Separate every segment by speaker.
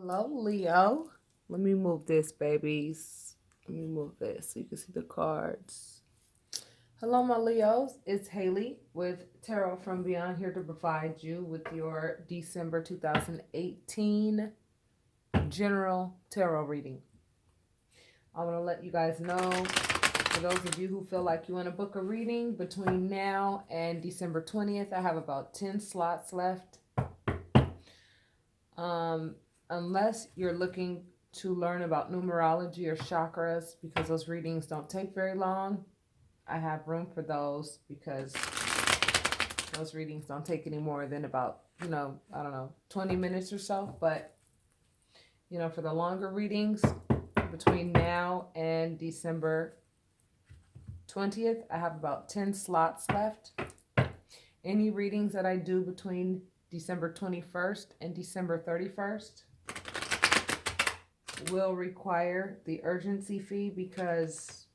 Speaker 1: Hello, Leo. Let me move this, babies. Let me move this so you can see the cards. Hello, my Leos. It's Haley with Tarot from Beyond, here to provide you with your December 2018 general tarot reading. I want to let you guys know, for those of you who feel like you want to book a reading between now and December 20th, I have about 10 slots left. Unless you're looking to learn about numerology or chakras, because those readings don't take very long, I have room for those, because those readings don't take any more than about, I don't know, 20 minutes or so. But, for the longer readings between now and December 20th, I have about 10 slots left. Any readings that I do between December 21st and December 31st will require the urgency fee, because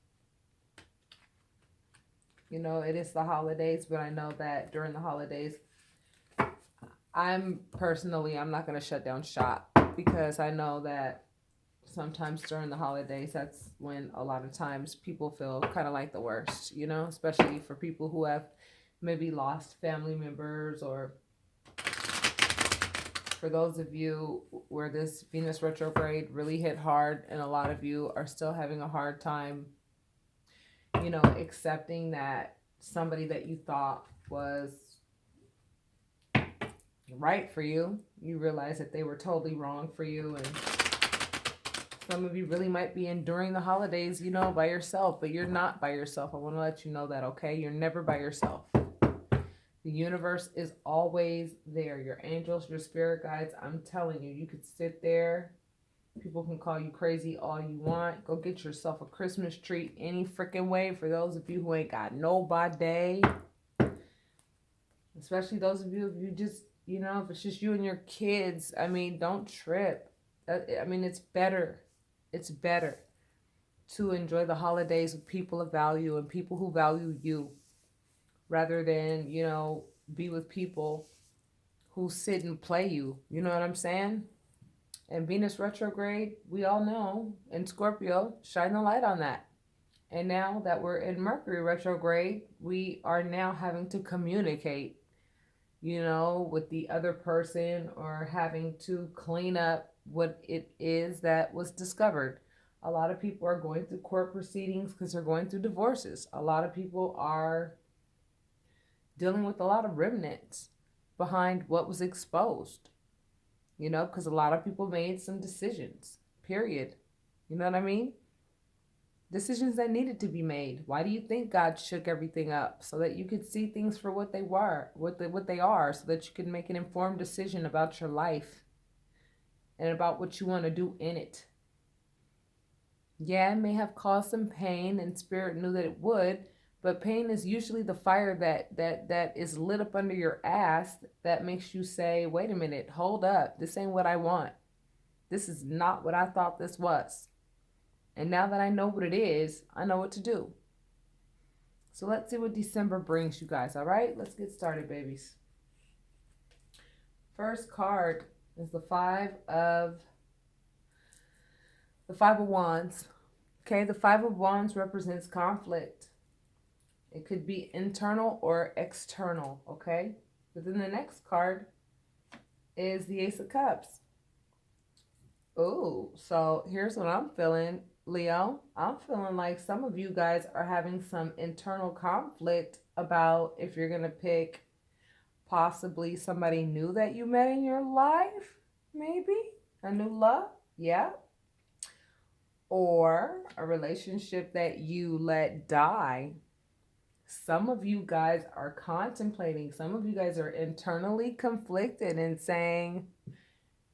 Speaker 1: it is the holidays. But I know that during the holidays, I'm not going to shut down shop, because I know that sometimes during the holidays, that's when a lot of times people feel kind of like the worst, especially for people who have maybe lost family members, or for those of you where this Venus retrograde really hit hard, and a lot of you are still having a hard time, accepting that somebody that you thought was right for you, you realize that they were totally wrong for you. And some of you really might be enduring the holidays, by yourself, but you're not by yourself. I want to let you know that, okay? You're never by yourself. The universe is always there. Your angels, your spirit guides. I'm telling you, you could sit there. People can call you crazy all you want. Go get yourself a Christmas tree any freaking way. For those of you who ain't got nobody, especially those of you, if you just, if it's just you and your kids, don't trip. It's better. It's better to enjoy the holidays with people of value and people who value you, rather than, be with people who sit and play you. You know what I'm saying? And Venus retrograde, we all know, and Scorpio, shine the light on that. And now that we're in Mercury retrograde, we are now having to communicate, with the other person, or having to clean up what it is that was discovered. A lot of people are going through court proceedings because they're going through divorces. A lot of people are dealing with a lot of remnants behind what was exposed, because a lot of people made some decisions, period. You know what I mean? Decisions that needed to be made. Why do you think God shook everything up? So that you could see things for what they were, what they are, so that you can make an informed decision about your life and about what you want to do in it. Yeah, it may have caused some pain, and Spirit knew that it would, but pain is usually the fire that is lit up under your ass, that makes you say, wait a minute, hold up, this ain't what I want. This is not what I thought this was. And now that I know what it is, I know what to do. So let's see what December brings you guys, all right? Let's get started, babies. First card is the Five of Wands. Okay, the Five of Wands represents conflict. It could be internal or external, okay? But then the next card is the Ace of Cups. Oh, so here's what I'm feeling, Leo. I'm feeling like some of you guys are having some internal conflict about if you're going to pick possibly somebody new that you met in your life, maybe a new love, yeah, or a relationship that you let die. Some of you guys are contemplating, some of you guys are internally conflicted and saying,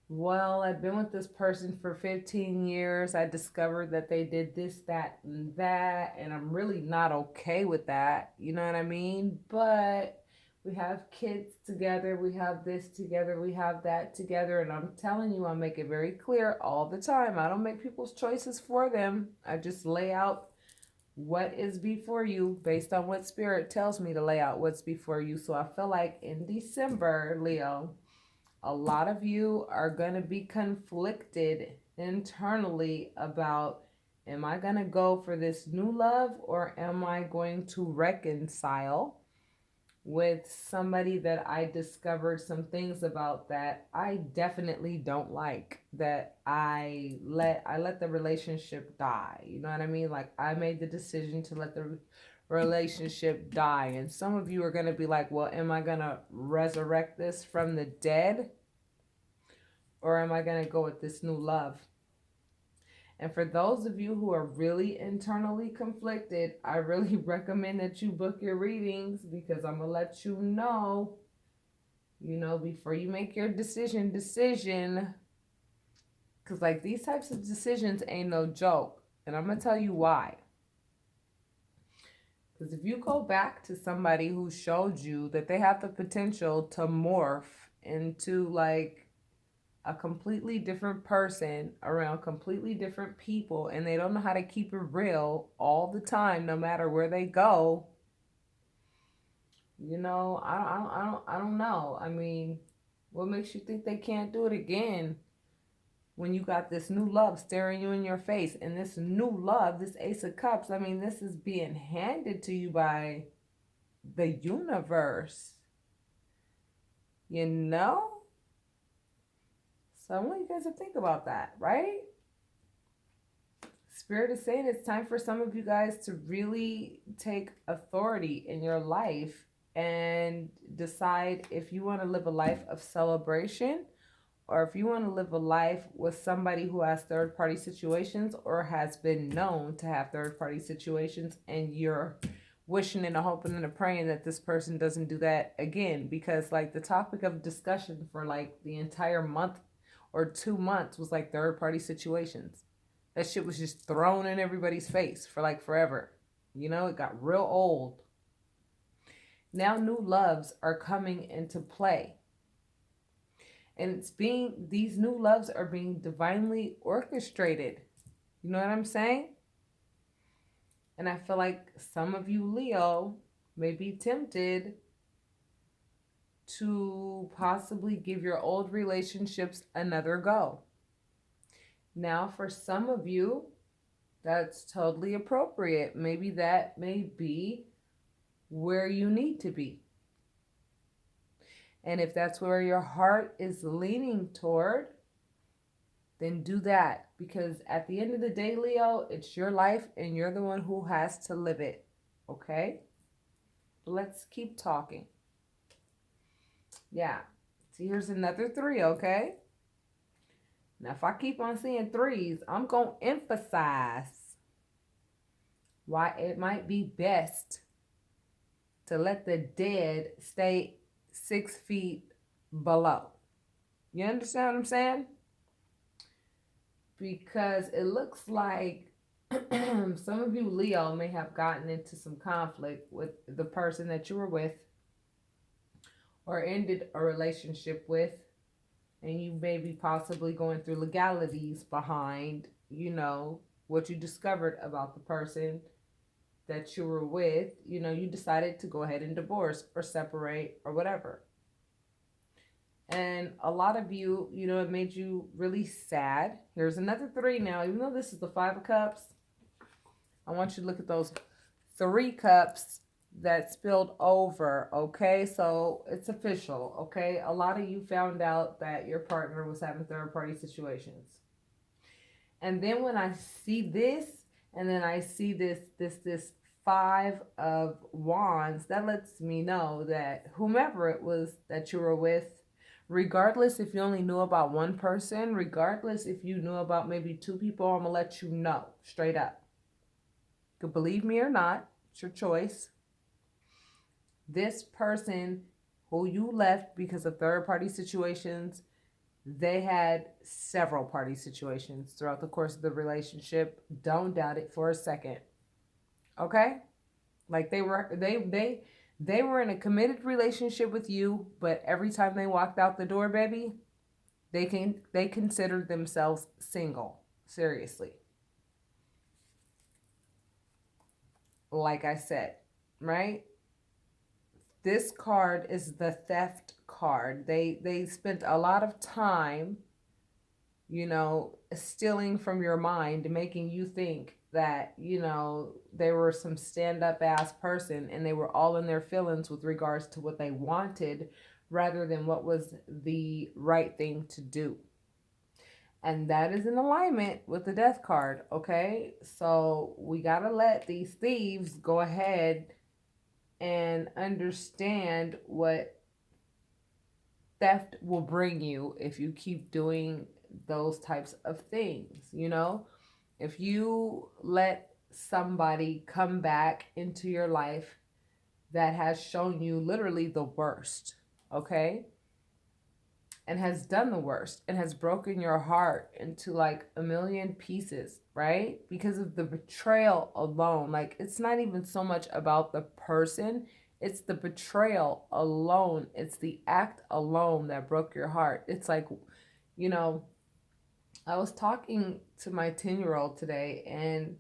Speaker 1: well, I've been with this person for 15 years. I discovered that they did this, that, and that, and I'm really not okay with that. You know what I mean? But we have kids together. We have this together. We have that together. And I'm telling you, I make it very clear all the time. I don't make people's choices for them. I just lay out what is before you based on what Spirit tells me to lay out what's before you. So I feel like in December, Leo, a lot of you are going to be conflicted internally about, am I going to go for this new love, or am I going to reconcile with somebody that I discovered some things about that I definitely don't like, that I let the relationship die. You know what I mean? Like, I made the decision to let the relationship die. And some of you are going to be like, well, am I going to resurrect this from the dead, or am I going to go with this new love? And for those of you who are really internally conflicted, I really recommend that you book your readings, because I'm going to let you know, before you make your decision. Because, like, these types of decisions ain't no joke. And I'm going to tell you why. Because if you go back to somebody who showed you that they have the potential to morph into, like, a completely different person around completely different people, and they don't know how to keep it real all the time, no matter where they go, I don't know. I mean, what makes you think they can't do it again when you got this new love staring you in your face? And this new love, this Ace of Cups, I mean, this is being handed to you by the universe, you know? So I want you guys to think about that, right? Spirit is saying it's time for some of you guys to really take authority in your life and decide if you want to live a life of celebration, or if you want to live a life with somebody who has third-party situations or has been known to have third-party situations, and you're wishing and hoping and praying that this person doesn't do that again. Because, like, the topic of discussion for, like, the entire month or 2 months was, like, third-party situations. That shit was just thrown in everybody's face for, like, forever. It got real old. Now new loves are coming into play. And these new loves are being divinely orchestrated. You know what I'm saying? And I feel like some of you, Leo, may be tempted to possibly give your old relationships another go. Now, for some of you, that's totally appropriate. Maybe that may be where you need to be. And if that's where your heart is leaning toward, then do that. Because at the end of the day, Leo, it's your life and you're the one who has to live it. Okay? Let's keep talking. Yeah. See, here's another 3, okay? Now, if I keep on seeing 3s, I'm going to emphasize why it might be best to let the dead stay 6 feet below. You understand what I'm saying? Because it looks like some of you, Leo, may have gotten into some conflict with the person that you were with, or ended a relationship with, and you may be possibly going through legalities behind, what you discovered about the person that you were with. You decided to go ahead and divorce or separate or whatever. And a lot of you, it made you really sad. Here's another 3 now. Even though this is the 5 of Cups, I want you to look at those 3 cups that spilled over, okay? So it's official, okay? A lot of you found out that your partner was having third-party situations. And then when I see this, and then I see this 5 of Wands, that lets me know that whomever it was that you were with, regardless if you only knew about one person, regardless if you knew about maybe 2 people, I'm going to let you know straight up. You can believe me or not, it's your choice. This person who you left because of third-party situations, they had several party situations throughout the course of the relationship. Don't doubt it for a second. Okay? Like they were in a committed relationship with you, but every time they walked out the door, baby, they considered themselves single. Seriously. Like I said, right? This card is the theft card. They spent a lot of time, you know, stealing from your mind, making you think that, you know, they were some stand-up ass person and they were all in their feelings with regards to what they wanted rather than what was the right thing to do. And that is in alignment with the death card, okay? So we got to let these thieves go ahead and understand what theft will bring you if you keep doing those types of things, you know? If you let somebody come back into your life that has shown you literally the worst, okay? And has done the worst and has broken your heart into like a million pieces, right? Because of the betrayal alone. Like, it's not even so much about the person, it's the betrayal alone. It's the act alone that broke your heart. It's like, you know, I was talking to my 10-year-old today, and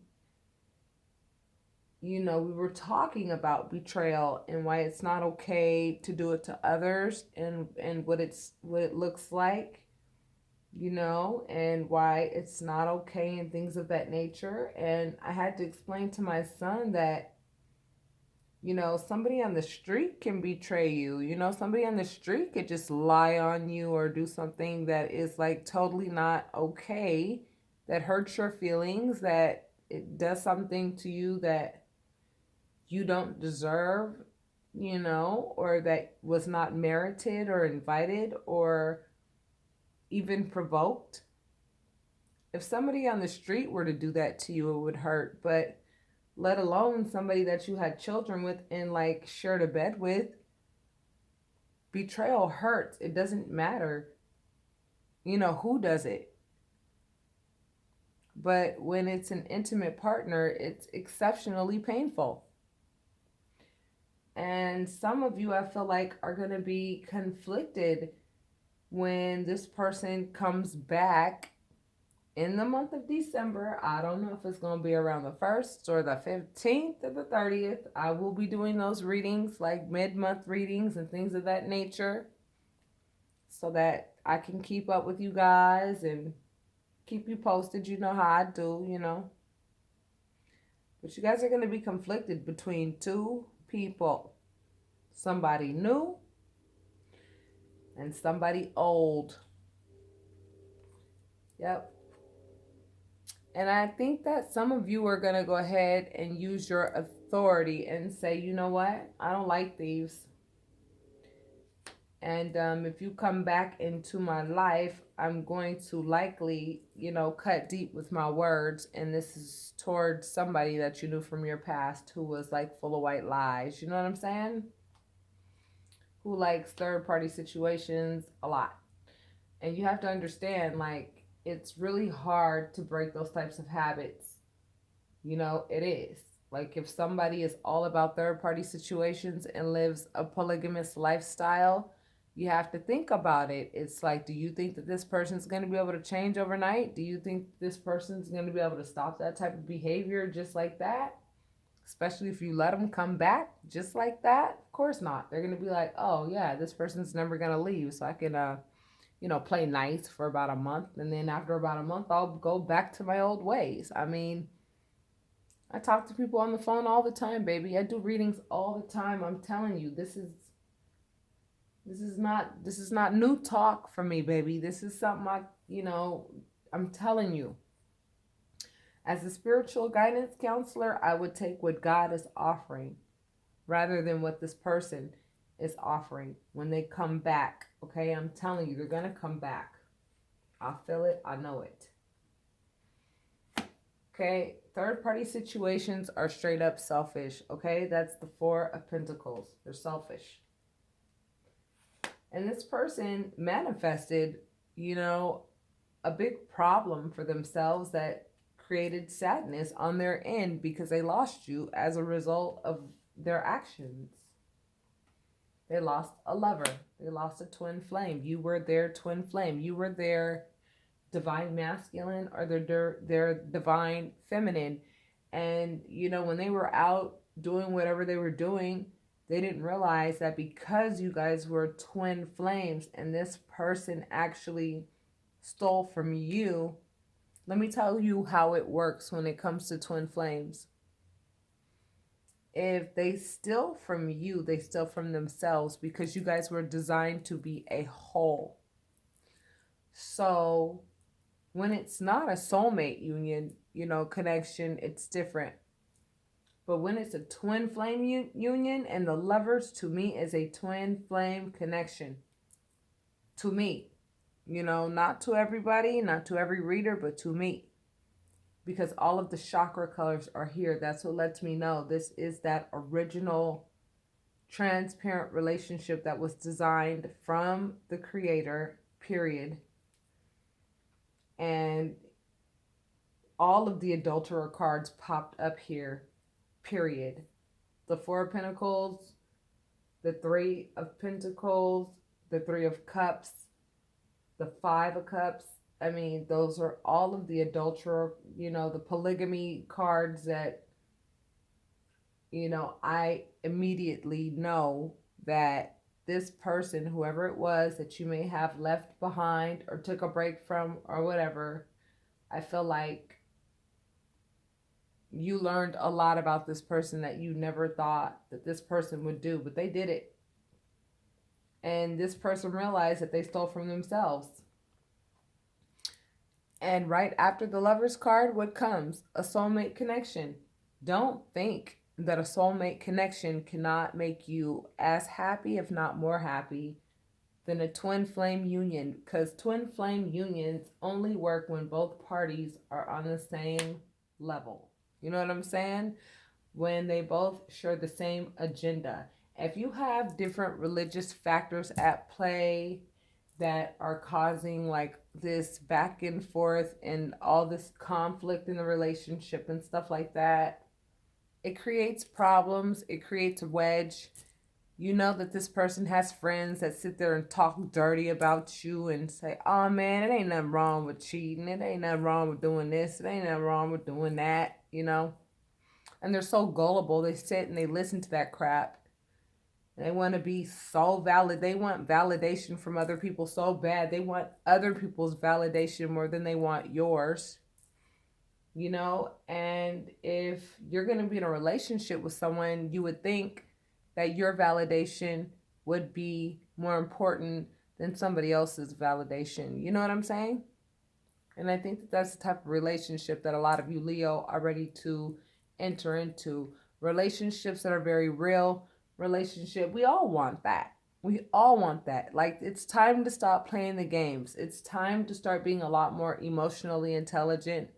Speaker 1: you know, we were talking about betrayal and why it's not okay to do it to others, and what it looks like, you know, and why it's not okay and things of that nature. And I had to explain to my son that, you know, somebody on the street can betray you. You know, somebody on the street could just lie on you or do something that is like totally not okay, that hurts your feelings, that it does something to you that you don't deserve, you know, or that was not merited or invited or even provoked. If somebody on the street were to do that to you, it would hurt. But let alone somebody that you had children with and like shared a bed with, betrayal hurts. It doesn't matter, you know, who does it. But when it's an intimate partner, it's exceptionally painful. And some of you, I feel like, are going to be conflicted when this person comes back in the month of December. I don't know if it's going to be around the 1st or the 15th or the 30th. I will be doing those readings, like mid-month readings and things of that nature, so that I can keep up with you guys and keep you posted. You know how I do, you know. But you guys are going to be conflicted between two people. Somebody new and somebody old. Yep. And I think that some of you are going to go ahead and use your authority and say, you know what? I don't like thieves. And if you come back into my life, I'm going to likely, you know, cut deep with my words. And this is towards somebody that you knew from your past who was like full of white lies. You know what I'm saying? Who likes third-party situations a lot. And you have to understand, like, it's really hard to break those types of habits. You know, it is. Like, if somebody is all about third-party situations and lives a polygamous lifestyle, you have to think about it. It's like, do you think that this person's going to be able to change overnight? Do you think this person's going to be able to stop that type of behavior just like that? Especially if you let them come back just like that? Of course not. They're going to be like, oh, yeah, this person's never going to leave, so I can, you know, play nice for about a month. And then after about a month, I'll go back to my old ways. I mean, I talk to people on the phone all the time, baby. I do readings all the time. I'm telling you, this is not new talk for me, baby. This is something I'm telling you. As a spiritual guidance counselor, I would take what God is offering rather than what this person is offering when they come back. Okay, I'm telling you, they're going to come back. I feel it. I know it. Okay, third-party situations are straight up selfish. Okay, that's the Four of Pentacles. They're selfish. And this person manifested, you know, a big problem for themselves that created sadness on their end because they lost you as a result of their actions. They lost a lover. They lost a twin flame. You were their twin flame. You were their divine masculine or their divine feminine. And, you know, when they were out doing whatever they were doing, They didn't realize that because you guys were twin flames and this person actually stole from you. Let me tell you how it works when it comes to twin flames. If they steal from you, they steal from themselves, because you guys were designed to be a whole. So when it's not a soulmate union, connection, it's different. But when it's a twin flame union, and the lovers, to me, is a twin flame connection. To me. Not to everybody, not to every reader, but to me. Because all of the chakra colors are here. That's what lets me know this is that original transparent relationship that was designed from the creator, period. And all of the adulterer cards popped up here, period. The Four of Pentacles, the Three of Pentacles, the Three of Cups, the Five of Cups. I mean, those are all of the adulterer, the polygamy cards that, I immediately know that this person, whoever it was that you may have left behind or took a break from or whatever, I feel like you learned a lot about this person that you never thought that this person would do, but they did it. And this person realized that they stole from themselves. And right after the Lover's card, what comes? A soulmate connection. Don't think that a soulmate connection cannot make you as happy, if not more happy, than a twin flame union. Because twin flame unions only work when both parties are on the same level. You know what I'm saying? When they both share the same agenda. If you have different religious factors at play that are causing like this back and forth and all this conflict in the relationship and stuff like that, it creates problems. It creates a wedge. You know that this person has friends that sit there and talk dirty about you and say, oh man, it ain't nothing wrong with cheating. It ain't nothing wrong with doing this. It ain't nothing wrong with doing that, And they're so gullible. They sit and they listen to that crap. They want to be so valid. They want validation from other people so bad. They want other people's validation more than they want yours. And if you're going to be in a relationship with someone, you would think that your validation would be more important than somebody else's validation. You know what I'm saying? And I think that that's the type of relationship that a lot of you Leo are ready to enter into. Relationships that are very real. We all want that. We all want that. Like, it's time to stop playing the games. It's time to start being a lot more emotionally intelligent,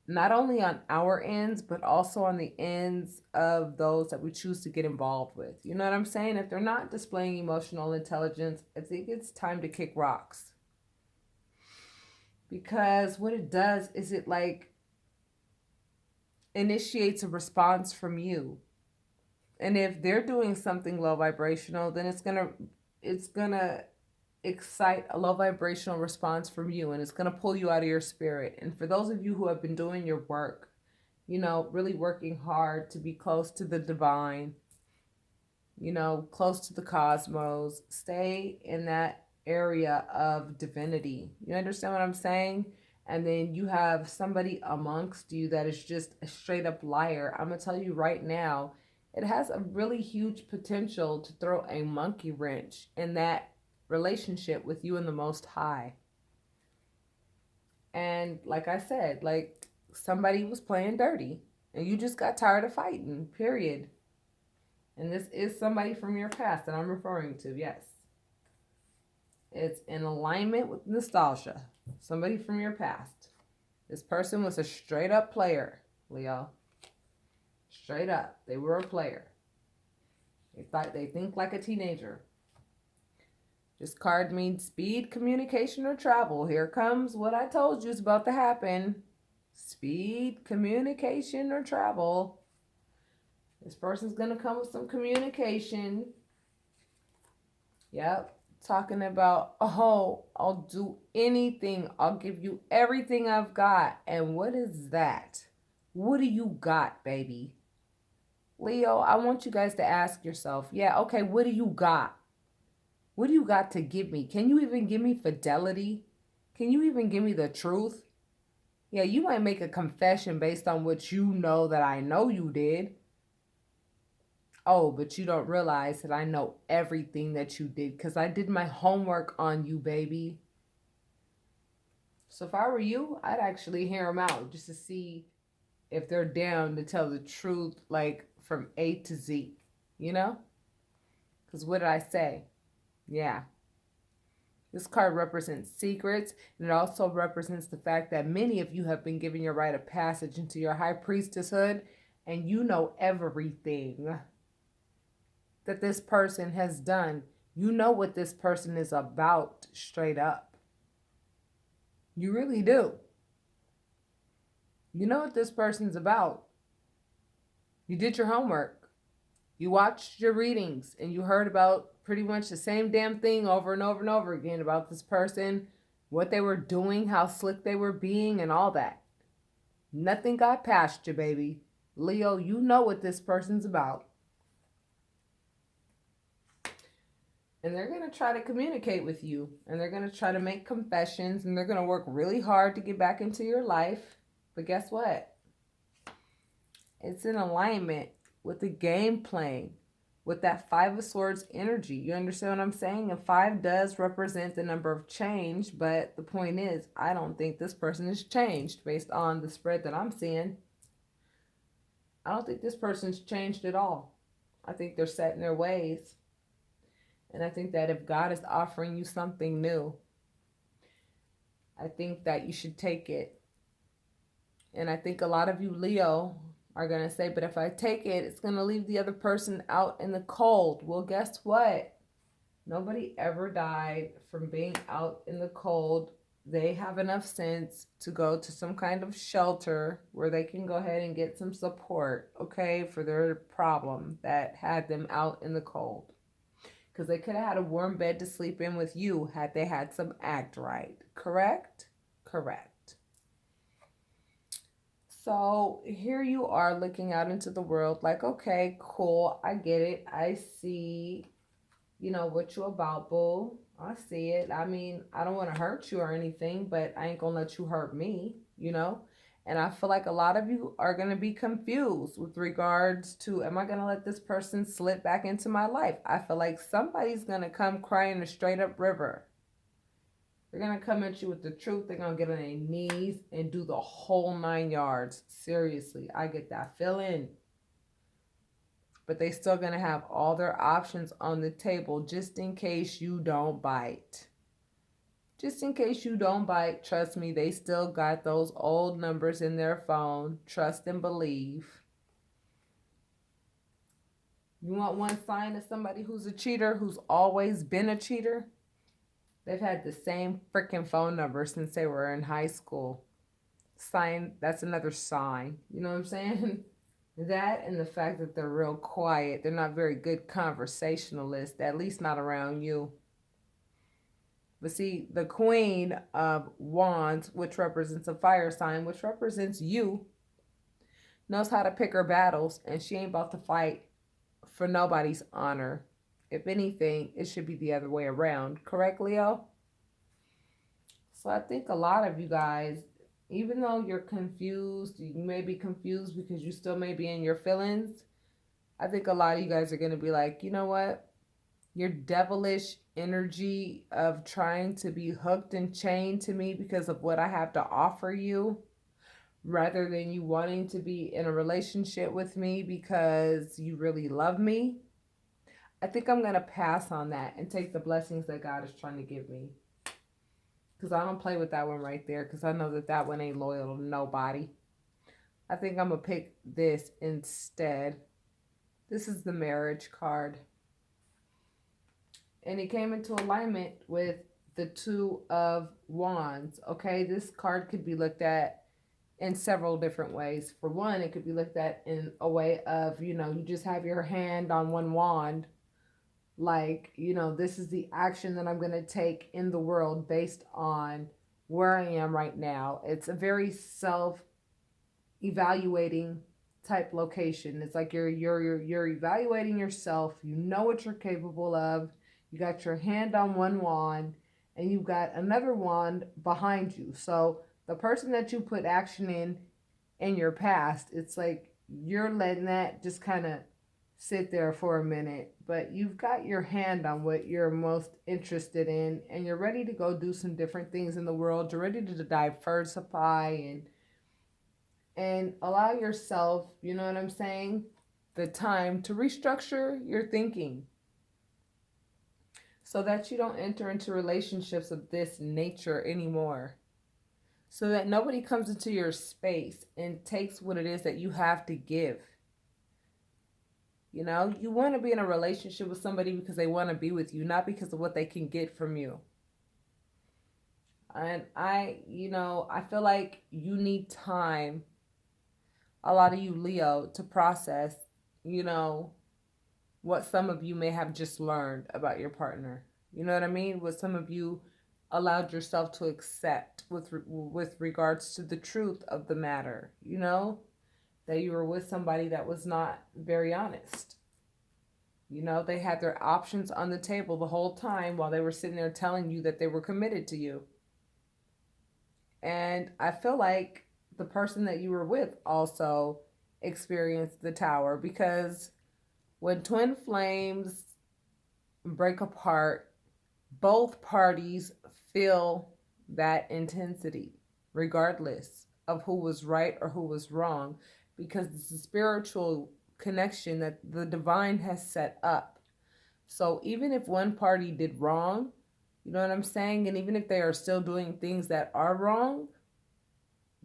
Speaker 1: not only on our ends, but also on the ends of those that we choose to get involved with. You know what I'm saying? If they're not displaying emotional intelligence, I think it's time to kick rocks. Because what it does is it like initiates a response from you. And if they're doing something low vibrational, then it's gonna excite a low vibrational response from you, and it's gonna pull you out of your spirit. And for those of you who have been doing your work, really working hard to be close to the divine, close to the cosmos, stay in that area of divinity. You understand what I'm saying? And then you have somebody amongst you that is just a straight up liar. I'm gonna tell you right now, it has a really huge potential to throw a monkey wrench in that relationship with you and the Most High. And like I said, like somebody was playing dirty and you just got tired of fighting, period. And this is somebody from your past that I'm referring to, yes. It's in alignment with nostalgia. Somebody from your past. This person was a straight up player, Leo. Straight up. They were a player. They think like a teenager. This card means speed, communication, or travel. Here comes what I told you is about to happen. Speed, communication, or travel. This person's going to come with some communication. Yep. Talking about, oh, I'll do anything. I'll give you everything I've got. And what is that? What do you got, baby? Leo, I want you guys to ask yourself, yeah, okay, what do you got? What do you got to give me? Can you even give me fidelity? Can you even give me the truth? Yeah, you might make a confession based on what you know that I know you did. Oh, but you don't realize that I know everything that you did because I did my homework on you, baby. So if I were you, I'd actually hear them out just to see if they're down to tell the truth, like from A to Z, you know? Because what did I say? Yeah. This card represents secrets, and it also represents the fact that many of you have been given your rite of passage into your high priestesshood, and you know everything that this person has done. You know what this person is about straight up. You really do. You know what this person's about. You did your homework. You watched your readings and you heard about pretty much the same damn thing over and over and over again about this person, what they were doing, how slick they were being, and all that. Nothing got past you, baby. Leo, you know what this person's about. And they're going to try to communicate with you. And they're going to try to make confessions. And they're going to work really hard to get back into your life. But guess what? It's in alignment with the game playing, with that Five of Swords energy. You understand what I'm saying? And 5 does represent the number of change, but the point is, I don't think this person has changed based on the spread that I'm seeing. I don't think this person's changed at all. I think they're set in their ways. And I think that if God is offering you something new, I think that you should take it. And I think a lot of you, Leo, are going to say, but if I take it, it's going to leave the other person out in the cold. Well, guess what? Nobody ever died from being out in the cold. They have enough sense to go to some kind of shelter where they can go ahead and get some support, okay, for their problem that had them out in the cold. Because they could have had a warm bed to sleep in with you had they had some act right. Correct? Correct. So here you are looking out into the world like, okay, cool, I get it. I see, what you about, boo. I see it. I mean, I don't want to hurt you or anything, but I ain't going to let you hurt me, And I feel like a lot of you are going to be confused with regards to, am I going to let this person slip back into my life? I feel like somebody's going to come crying a straight up river. They're going to come at you with the truth. They're going to get on their knees and do the whole 9 yards. Seriously, I get that feeling. But they still going to have all their options on the table just in case you don't bite. Just in case you don't bite, trust me, they still got those old numbers in their phone. Trust and believe. You want one sign of somebody who's a cheater, who's always been a cheater? They've had the same freaking phone number since they were in high school. That's another sign. You know what I'm saying? That and the fact that they're real quiet. They're not very good conversationalists, at least not around you. But see, the Queen of Wands, which represents a fire sign, which represents you, knows how to pick her battles, and she ain't about to fight for nobody's honor. If anything, it should be the other way around. Correct, Leo? So I think a lot of you guys, even though you're confused, you may be confused because you still may be in your feelings. I think a lot of you guys are going to be like, you know what? Your devilish energy of trying to be hooked and chained to me because of what I have to offer you, rather than you wanting to be in a relationship with me because you really love me. I think I'm going to pass on that and take the blessings that God is trying to give me. Because I don't play with that one right there, because I know that one ain't loyal to nobody. I think I'm going to pick this instead. This is the marriage card. And it came into alignment with the 2 of Wands. Okay, this card could be looked at in several different ways. For one, it could be looked at in a way of, you just have your hand on one wand. Like, this is the action that I'm going to take in the world based on where I am right now. It's a very self-evaluating type location. It's like you're evaluating yourself. You know what you're capable of. You got your hand on one wand and you've got another wand behind you. So the person that you put action in your past, it's like you're letting that just kind of sit there for a minute, but you've got your hand on what you're most interested in and you're ready to go do some different things in the world. You're ready to diversify and allow yourself, you know what I'm saying, the time to restructure your thinking so that you don't enter into relationships of this nature anymore. So that nobody comes into your space and takes what it is that you have to give. You know, you want to be in a relationship with somebody because they want to be with you, not because of what they can get from you. And I feel like you need time, a lot of you Leo, to process, what some of you may have just learned about your partner. You know what I mean? What some of you allowed yourself to accept with regards to the truth of the matter, that you were with somebody that was not very honest. They had their options on the table the whole time while they were sitting there telling you that they were committed to you. And I feel like the person that you were with also experienced the tower, because when twin flames break apart, both parties feel that intensity, regardless of who was right or who was wrong, because it's a spiritual connection that the divine has set up. So even if one party did wrong, you know what I'm saying? And even if they are still doing things that are wrong,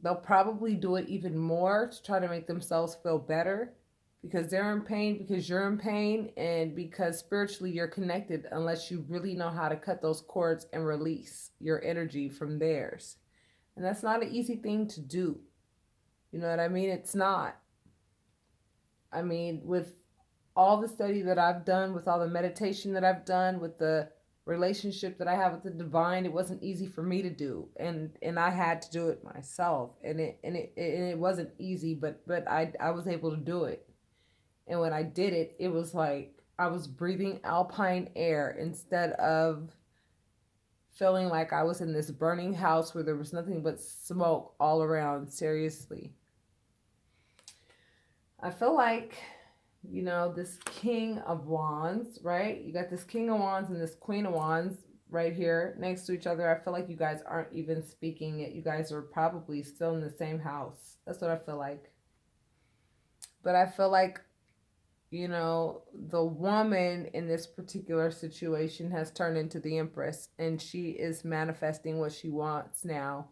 Speaker 1: they'll probably do it even more to try to make themselves feel better, because they're in pain, because you're in pain, and because spiritually you're connected, unless you really know how to cut those cords and release your energy from theirs. And that's not an easy thing to do. You know what I mean? It's not. I mean, with all the study that I've done, with all the meditation that I've done, with the relationship that I have with the divine, it wasn't easy for me to do, and I had to do it myself, and it wasn't easy, but I was able to do it. And when I did it, it was like I was breathing alpine air instead of feeling like I was in this burning house where there was nothing but smoke all around. Seriously. I feel like, this King of Wands, right? You got this King of Wands and this Queen of Wands right here next to each other. I feel like you guys aren't even speaking yet. You guys are probably still in the same house. That's what I feel like. But I feel like, the woman in this particular situation has turned into the Empress, and she is manifesting what she wants now.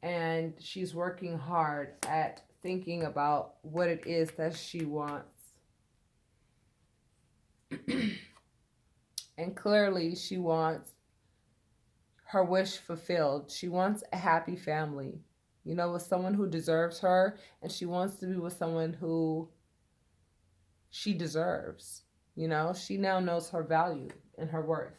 Speaker 1: And she's working hard at thinking about what it is that she wants. And clearly she wants her wish fulfilled. She wants a happy family, with someone who deserves her, and she wants to be with someone who she deserves. She now knows her value and her worth.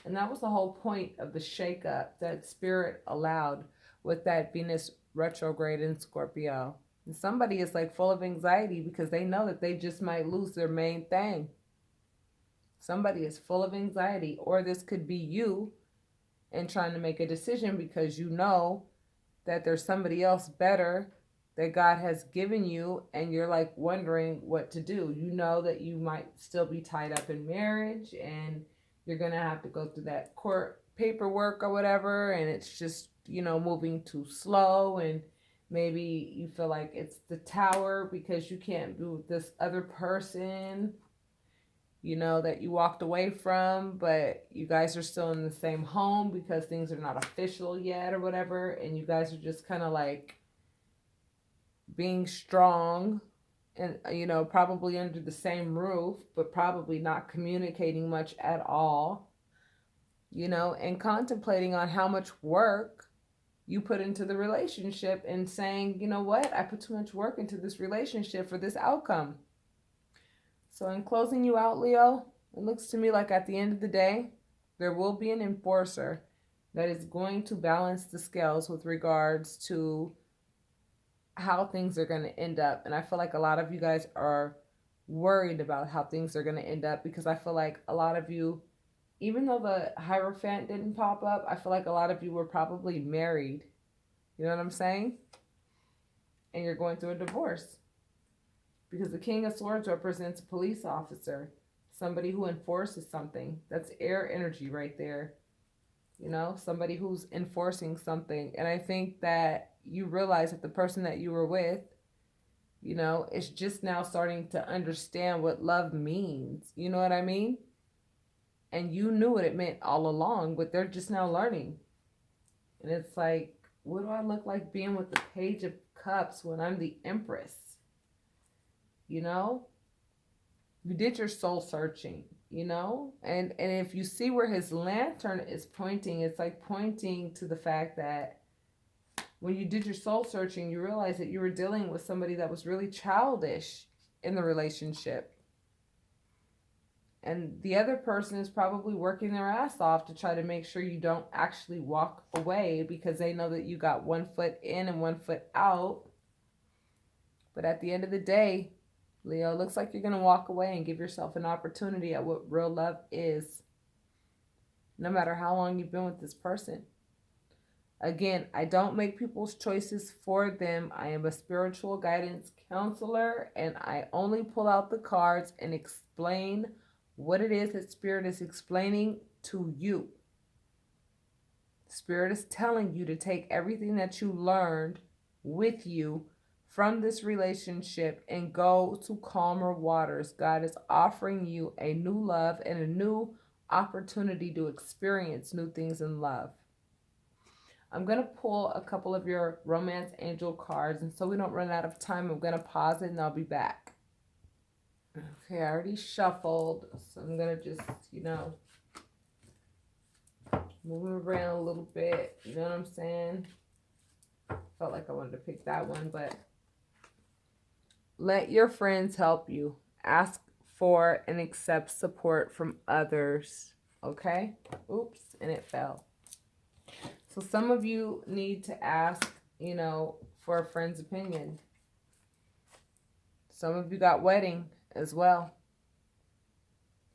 Speaker 1: And that was the whole point of the shakeup that Spirit allowed with that Venus retrograde in Scorpio. And somebody is like full of anxiety because they know that they just might lose their main thing. Somebody is full of anxiety, or this could be you and trying to make a decision because you know that there's somebody else better that God has given you, and you're like wondering what to do. You know that you might still be tied up in marriage, and you're going to have to go through that court paperwork or whatever, and it's just, moving too slow, and maybe you feel like it's the tower because you can't be with this other person, that you walked away from, but you guys are still in the same home because things are not official yet or whatever, and you guys are just kind of like being strong and, probably under the same roof, but probably not communicating much at all, and contemplating on how much work you put into the relationship and saying, you know what, I put too much work into this relationship for this outcome. So in closing you out, Leo, it looks to me like at the end of the day, there will be an enforcer that is going to balance the scales with regards to how things are going to end up. And I feel like a lot of you guys are worried about how things are going to end up, because I feel like a lot of you, even though the Hierophant didn't pop up, I feel like a lot of you were probably married. You know what I'm saying? And you're going through a divorce. Because the King of Swords represents a police officer, somebody who enforces something. That's air energy right there. You know, somebody who's enforcing something. And I think that you realize that the person that you were with, you know, is just now starting to understand what love means. You know what I mean? And you knew what it meant all along, but they're just now learning. And it's like, what do I look like being with the Page of Cups when I'm the Empress? You know? You did your soul searching, you know? And if you see where his lantern is pointing, it's like pointing to the fact that when you did your soul searching, you realized that you were dealing with somebody that was really childish in the relationship. And the other person is probably working their ass off to try to make sure you don't actually walk away, because they know that you got one foot in and one foot out. But at the end of the day, Leo, it looks like you're going to walk away and give yourself an opportunity at what real love is, no matter how long you've been with this person. Again, I don't make people's choices for them. I am a spiritual guidance counselor, and I only pull out the cards and explain what it is that Spirit is explaining to you. Spirit is telling you to take everything that you learned with you from this relationship and go to calmer waters. God is offering you a new love and a new opportunity to experience new things in love. I'm going to pull a couple of your romance angel cards, and so we don't run out of time, I'm going to pause it and I'll be back. Okay, I already shuffled, so I'm going to just, you know, move around a little bit. You know what I'm saying? Felt like I wanted to pick that one, but let your friends help you. Ask for and accept support from others. Okay? Oops, and it fell. So some of you need to ask, you know, for a friend's opinion. Some of you got wedding as well.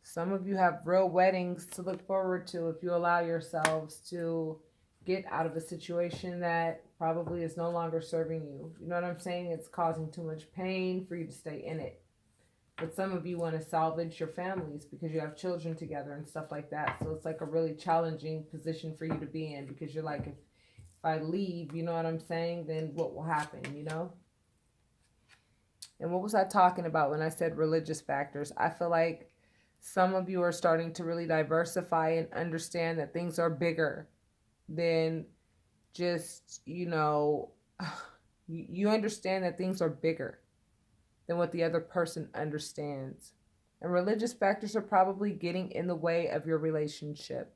Speaker 1: Some of you have real weddings to look forward to if you allow yourselves to get out of a situation that probably is no longer serving you. You know what I'm saying? It's causing too much pain for you to stay in it. But some of you want to salvage your families because you have children together and stuff like that. So it's like a really challenging position for you to be in, because you're like, if I leave, you know what I'm saying, then what will happen, you know? And what was I talking about when I said religious factors? I feel like some of you are starting to really diversify and understand that things are bigger than just, you know, you understand that things are bigger than what the other person understands. And religious factors are probably getting in the way of your relationship.